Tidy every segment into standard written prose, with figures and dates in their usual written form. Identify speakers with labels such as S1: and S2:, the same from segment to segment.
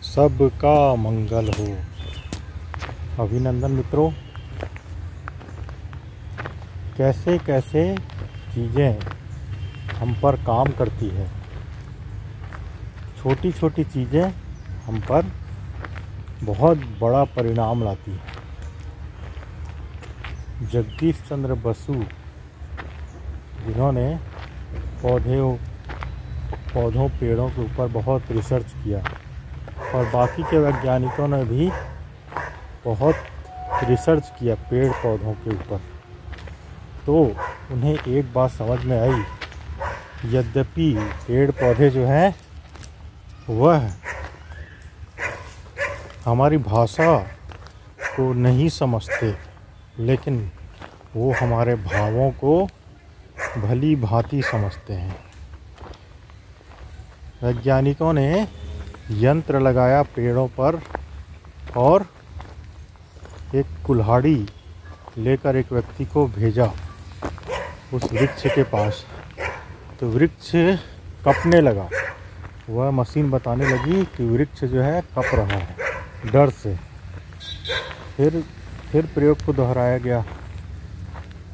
S1: सबका मंगल हो। अभिनंदन मित्रों, कैसे कैसे चीज़ें हम पर काम करती है। छोटी छोटी चीज़ें हम पर बहुत बड़ा परिणाम लाती है। जगदीश चंद्र बसु, जिन्होंने पौधों पेड़ों के ऊपर बहुत रिसर्च किया और बाकी के वैज्ञानिकों ने भी बहुत रिसर्च किया पेड़ पौधों के ऊपर, तो उन्हें एक बात समझ में आई। यद्यपि पेड़ पौधे जो हैं वह हमारी भाषा को नहीं समझते, लेकिन वो हमारे भावों को भली भांति समझते हैं। वैज्ञानिकों ने यंत्र लगाया पेड़ों पर और एक कुल्हाड़ी लेकर एक व्यक्ति को भेजा उस वृक्ष के पास, तो वृक्ष कँपने लगा। वह मशीन बताने लगी कि वृक्ष जो है कँप रहा है डर से। फिर प्रयोग को दोहराया गया।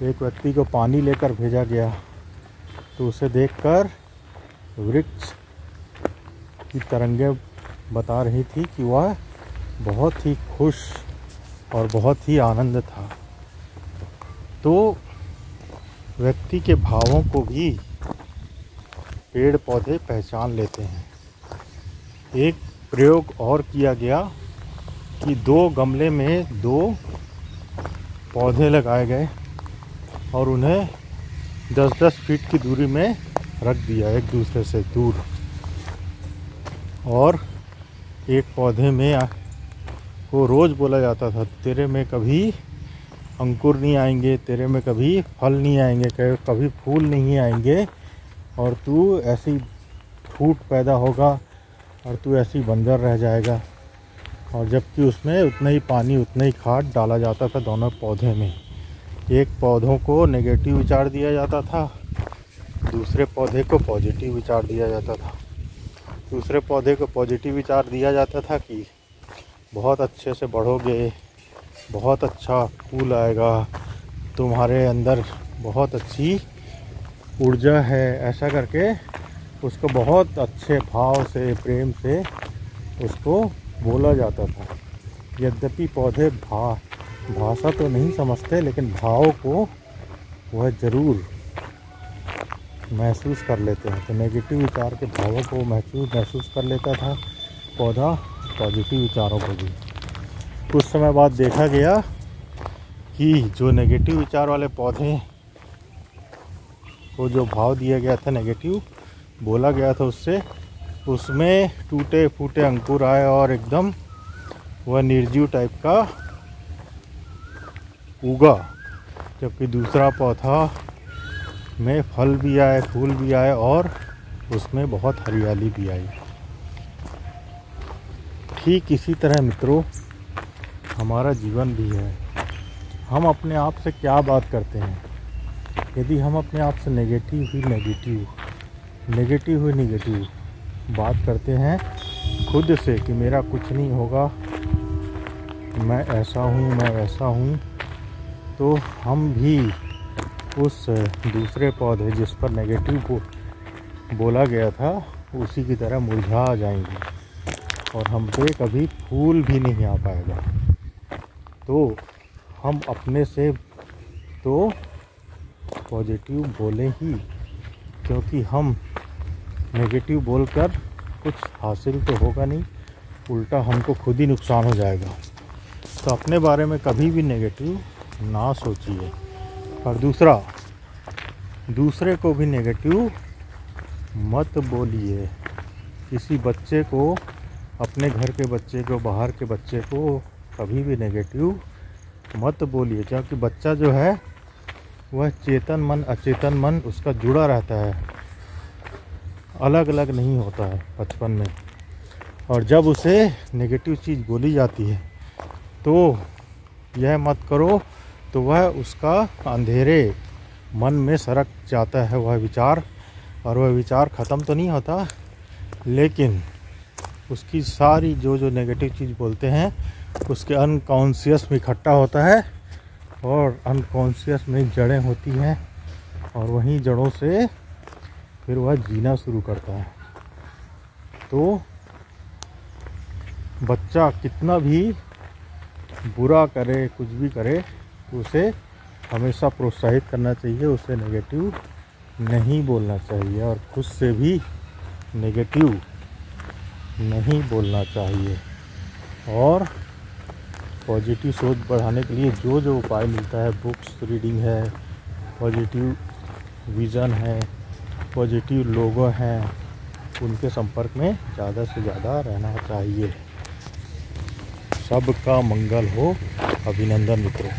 S1: एक व्यक्ति को पानी लेकर भेजा गया, तो उसे देखकर वृक्ष की तरंगें बता रही थी कि वह बहुत ही खुश और बहुत ही आनंद था। तो व्यक्ति के भावों को भी पेड़ पौधे पहचान लेते हैं। एक प्रयोग और किया गया कि 2 गमले में 2 पौधे लगाए गए और उन्हें 10-10 फीट की दूरी में रख दिया, एक दूसरे से दूर। और एक पौधे में को रोज़ बोला जाता था, तेरे में कभी अंकुर नहीं आएंगे, तेरे में कभी फल नहीं आएंगे, कभी फूल नहीं आएंगे, और तू ऐसी फूट पैदा होगा और तू ऐसी बंजर रह जाएगा। और जबकि उसमें उतना ही पानी उतना ही खाद डाला जाता था दोनों पौधे में। एक पौधों को नेगेटिव विचार दिया जाता था, दूसरे पौधे को पॉजिटिव विचार दिया जाता था। दूसरे पौधे को पॉजिटिव विचार दिया जाता था कि बहुत अच्छे से बढ़ोगे, बहुत अच्छा फूल आएगा, तुम्हारे अंदर बहुत अच्छी ऊर्जा है, ऐसा करके उसको बहुत अच्छे भाव से प्रेम से उसको बोला जाता था। यद्यपि पौधे भाषा तो नहीं समझते, लेकिन भाव को वह ज़रूर महसूस कर लेते हैं। तो नेगेटिव विचार के भावों को महसूस कर लेता था पौधा, पॉजिटिव विचारों को भी। कुछ समय बाद देखा गया कि जो नेगेटिव विचार वाले पौधे को जो भाव दिया गया था, नेगेटिव बोला गया था उसमें टूटे फूटे अंकुर आए और एकदम वह निर्जीव टाइप का उगा। जबकि दूसरा पौधा में फल भी आए, फूल भी आए और उसमें बहुत हरियाली भी आई। ठीक इसी तरह मित्रों हमारा जीवन भी है। हम अपने आप से क्या बात करते हैं? यदि हम अपने आप से नेगेटिव बात करते हैं खुद से कि मेरा कुछ नहीं होगा, मैं ऐसा हूँ, मैं वैसा हूँ, तो हम भी उस दूसरे पौधे जिस पर नेगेटिव को बोला गया था उसी की तरह मुरझा जाएंगे और हम पे कभी फूल भी नहीं आ पाएगा। तो हम अपने से तो पॉजिटिव बोले ही, क्योंकि हम नेगेटिव बोलकर कुछ हासिल तो होगा नहीं, उल्टा हमको खुद ही नुकसान हो जाएगा। तो अपने बारे में कभी भी नेगेटिव ना सोचिए। और दूसरे को भी नेगेटिव मत बोलिए। किसी बच्चे को, अपने घर के बच्चे को, बाहर के बच्चे को कभी भी नेगेटिव मत बोलिए, क्योंकि बच्चा जो है वह चेतन मन अचेतन मन उसका जुड़ा रहता है, अलग अलग नहीं होता है बचपन में। और जब उसे नेगेटिव चीज़ बोली जाती है तो यह मत करो, तो वह उसका अंधेरे मन में सरक जाता है वह विचार, और वह विचार ख़त्म तो नहीं होता, लेकिन उसकी सारी जो नेगेटिव चीज़ बोलते हैं उसके अनकॉन्शियस में इकट्ठा होता है और अनकॉन्शियस में जड़ें होती हैं और वहीं जड़ों से फिर वह जीना शुरू करता है। तो बच्चा कितना भी बुरा करे, कुछ भी करे, तो उसे हमेशा प्रोत्साहित करना चाहिए, उसे नेगेटिव नहीं बोलना चाहिए और खुद से भी नेगेटिव नहीं बोलना चाहिए। और पॉजिटिव सोच बढ़ाने के लिए जो उपाय मिलता है, बुक्स रीडिंग है, पॉजिटिव विज़न है, पॉजिटिव लोगों हैं, उनके संपर्क में ज़्यादा से ज़्यादा रहना चाहिए। सबका मंगल हो। अभिनंदन मित्रों।